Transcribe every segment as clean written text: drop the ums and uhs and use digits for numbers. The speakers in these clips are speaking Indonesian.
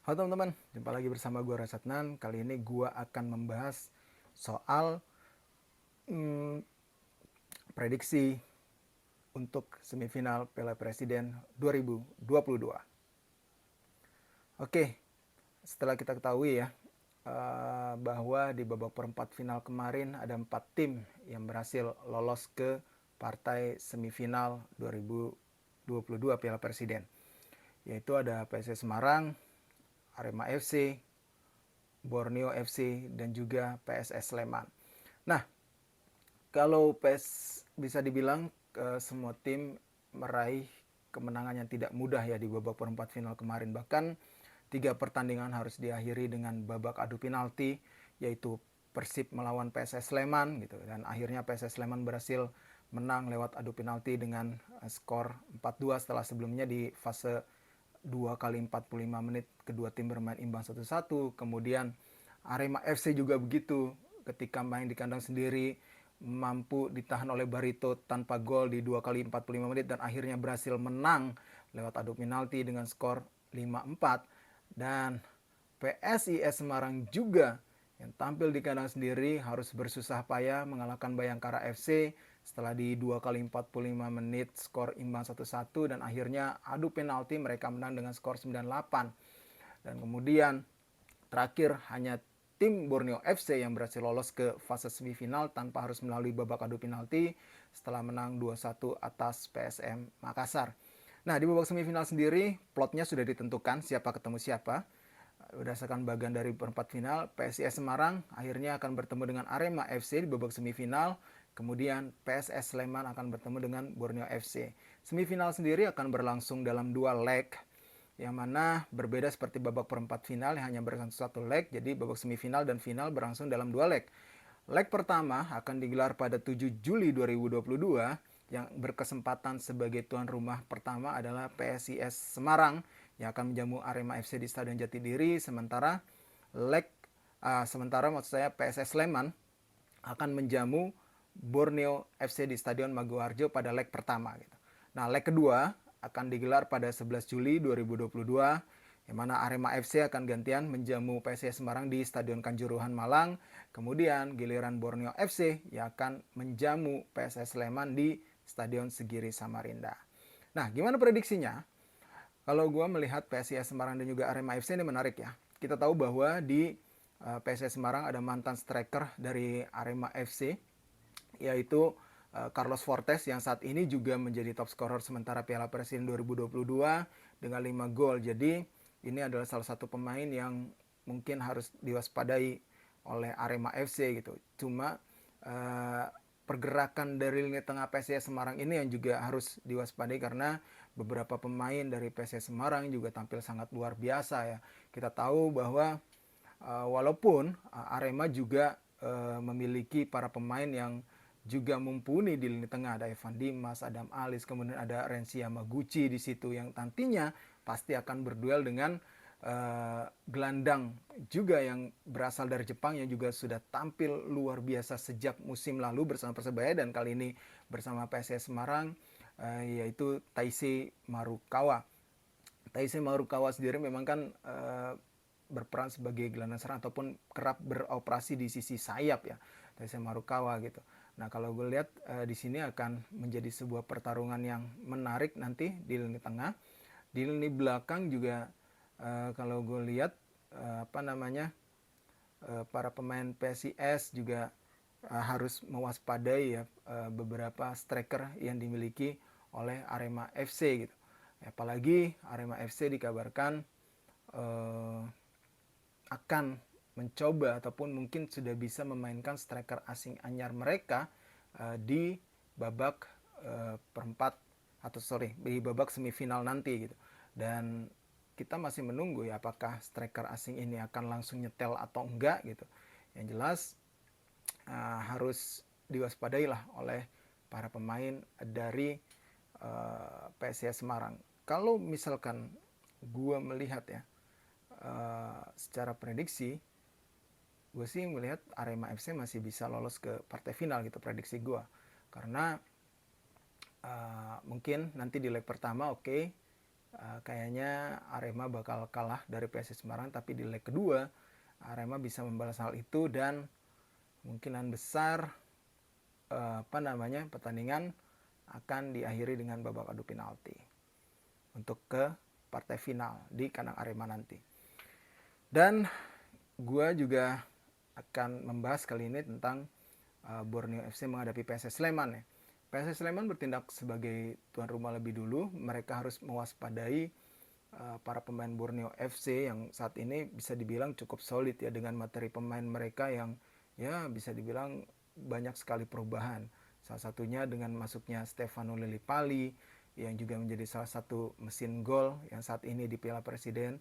Halo teman-teman, jumpa lagi bersama gue Rasatnan. Kali ini gue akan membahas soal prediksi untuk semifinal Piala Presiden 2022. Oke, setelah kita ketahui ya bahwa di babak perempat final kemarin ada 4 tim yang berhasil lolos ke partai semifinal 2022 Piala Presiden, yaitu ada PSS Semarang, Arema FC, Borneo FC, dan juga PSS Sleman. Nah, kalau bisa dibilang semua tim meraih kemenangan yang tidak mudah ya di babak perempat final kemarin. Bahkan 3 pertandingan harus diakhiri dengan babak adu penalti, yaitu Persib melawan PSS Sleman gitu, dan akhirnya PSS Sleman berhasil menang lewat adu penalti dengan skor 4-2 setelah sebelumnya di fase 2 kali 45 menit kedua tim bermain imbang 1-1. Kemudian Arema FC juga begitu, ketika main di kandang sendiri mampu ditahan oleh Barito tanpa gol di 2 kali 45 menit dan akhirnya berhasil menang lewat adu penalti dengan skor 5-4. Dan PSIS Semarang juga yang tampil di kandang sendiri harus bersusah payah mengalahkan Bayangkara FC setelah di 2 kali 45 menit skor imbang 1-1 dan akhirnya adu penalti mereka menang dengan skor 9-8. Dan kemudian terakhir hanya tim Borneo FC yang berhasil lolos ke fase semifinal tanpa harus melalui babak adu penalti setelah menang 2-1 atas PSM Makassar. Nah, di babak semifinal sendiri plotnya sudah ditentukan siapa ketemu siapa. Berdasarkan bagian dari perempat final, PSIS Semarang akhirnya akan bertemu dengan Arema FC di babak semifinal. Kemudian PSS Sleman akan bertemu dengan Borneo FC. Semifinal sendiri akan berlangsung dalam 2 leg, yang mana berbeda seperti babak perempat final yang hanya berlangsung 1 leg. Jadi babak semifinal dan final berlangsung dalam 2 leg. Leg pertama akan digelar pada 7 Juli 2022, yang berkesempatan sebagai tuan rumah pertama adalah PSIS Semarang yang akan menjamu Arema FC di Stadion Jatidiri, sementara maksud saya PSS Sleman akan menjamu Borneo FC di Stadion Maguwarjo pada leg pertama gitu. Nah, leg kedua akan digelar pada 11 Juli 2022, yang mana Arema FC akan gantian menjamu PSIS Semarang di Stadion Kanjuruhan Malang. Kemudian giliran Borneo FC yang akan menjamu PSS Sleman di Stadion Segiri Samarinda. Nah, gimana prediksinya? Kalau gue melihat PSIS Semarang dan juga Arema FC ini menarik ya. Kita tahu bahwa di PSIS Semarang ada mantan striker dari Arema FC, yaitu Carlos Fortes yang saat ini juga menjadi top scorer sementara Piala Presiden 2022 dengan 5 gol. Jadi ini adalah salah satu pemain yang mungkin harus diwaspadai oleh Arema FC gitu. Cuma pergerakan dari lini tengah PSIS Semarang ini yang juga harus diwaspadai karena beberapa pemain dari PSIS Semarang juga tampil sangat luar biasa ya. Kita tahu bahwa walaupun Arema juga memiliki para pemain yang juga mumpuni di lini tengah, ada Evan Dimas, Adam Alis, kemudian ada Renzi Yamaguchi di situ yang nantinya pasti akan berduel dengan gelandang juga yang berasal dari Jepang yang juga sudah tampil luar biasa sejak musim lalu bersama Persebaya dan kali ini bersama PSIS Semarang, yaitu Taisei Marukawa. Taisei Marukawa sendiri memang kan berperan sebagai gelandang serang ataupun kerap beroperasi di sisi sayap ya, Taisei Marukawa gitu. Nah, kalau gue lihat di sini akan menjadi sebuah pertarungan yang menarik nanti di lini tengah. Di lini belakang juga kalau gue lihat para pemain PSIS juga harus mewaspadai ya beberapa striker yang dimiliki oleh Arema FC gitu. Apalagi Arema FC dikabarkan akan mencoba ataupun mungkin sudah bisa memainkan striker asing anyar mereka di babak perempat di babak semifinal nanti gitu. Dan kita masih menunggu ya apakah striker asing ini akan langsung nyetel atau enggak gitu. Yang jelas harus diwaspadai lah oleh para pemain dari PSIS Semarang. Kalau misalkan gue melihat ya secara prediksi, gue sih melihat Arema FC masih bisa lolos ke partai final gitu prediksi gue. Karena mungkin nanti di leg pertama Kayaknya Arema bakal kalah dari PSIS Semarang, tapi di leg kedua Arema bisa membalas hal itu dan kemungkinan besar pertandingan akan diakhiri dengan babak adu penalti untuk ke partai final di kandang Arema nanti. Dan gue juga akan membahas kali ini tentang Borneo FC menghadapi PSS Sleman ya. PSS Sleman bertindak sebagai tuan rumah lebih dulu. Mereka harus mewaspadai para pemain Borneo FC yang saat ini bisa dibilang cukup solid ya, dengan materi pemain mereka yang ya bisa dibilang banyak sekali perubahan. Salah satunya dengan masuknya Stefano Lillipali yang juga menjadi salah satu mesin gol yang saat ini di Piala Presiden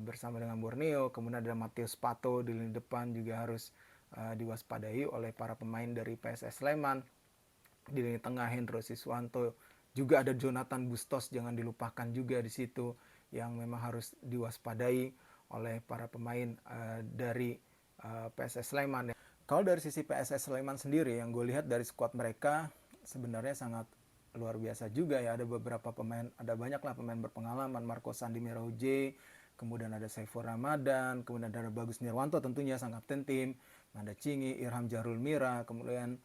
bersama dengan Borneo. Kemudian ada Mateus Pato di lini depan, juga harus diwaspadai oleh para pemain dari PSS Sleman. Di lini tengah Hendro Siswanto, juga ada Jonathan Bustos, jangan dilupakan juga di situ, yang memang harus diwaspadai oleh para pemain dari PSS Sleman. Kalau dari sisi PSS Sleman sendiri, yang gue lihat dari skuad mereka sebenarnya sangat luar biasa juga ya. Ada beberapa pemain, ada banyaklah pemain berpengalaman. Marco Sandi Merauje, kemudian ada Saiful Ramadan, kemudian ada Bagus Nirwanto tentunya sang kapten tim, Nanda Cingi, Irham Jarul Mira, kemudian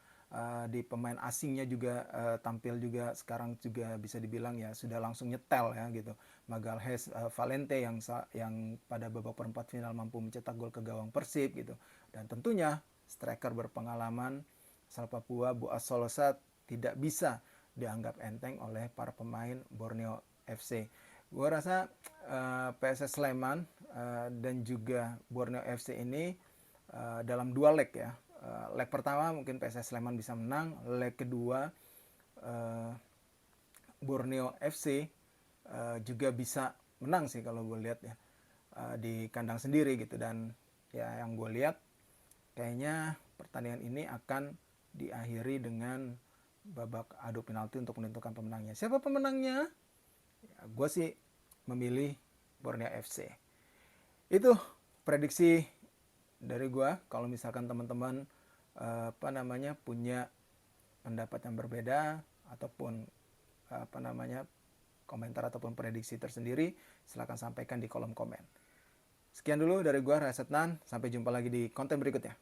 di pemain asingnya juga tampil juga sekarang juga bisa dibilang ya sudah langsung nyetel ya gitu. Magalhaes Valente yang pada babak perempat final mampu mencetak gol ke gawang Persib gitu. Dan tentunya striker berpengalaman asal Papua Boas Solosa tidak bisa dianggap enteng oleh para pemain Borneo FC. Gue rasa PSS Sleman dan juga Borneo FC ini dalam dua leg ya. Leg pertama mungkin PSS Sleman bisa menang, leg kedua Borneo FC juga bisa menang sih kalau gue lihat ya, di kandang sendiri gitu. Dan ya yang gue lihat kayaknya pertandingan ini akan diakhiri dengan babak adu penalti untuk menentukan pemenangnya. Siapa pemenangnya? Ya, gue sih memilih Borneo FC. Itu prediksi dari gue. Kalau misalkan teman-teman punya pendapat yang berbeda ataupun komentar ataupun prediksi tersendiri, silakan sampaikan di kolom komen. Sekian dulu dari gue, Rasetnan. Sampai jumpa lagi di konten berikutnya.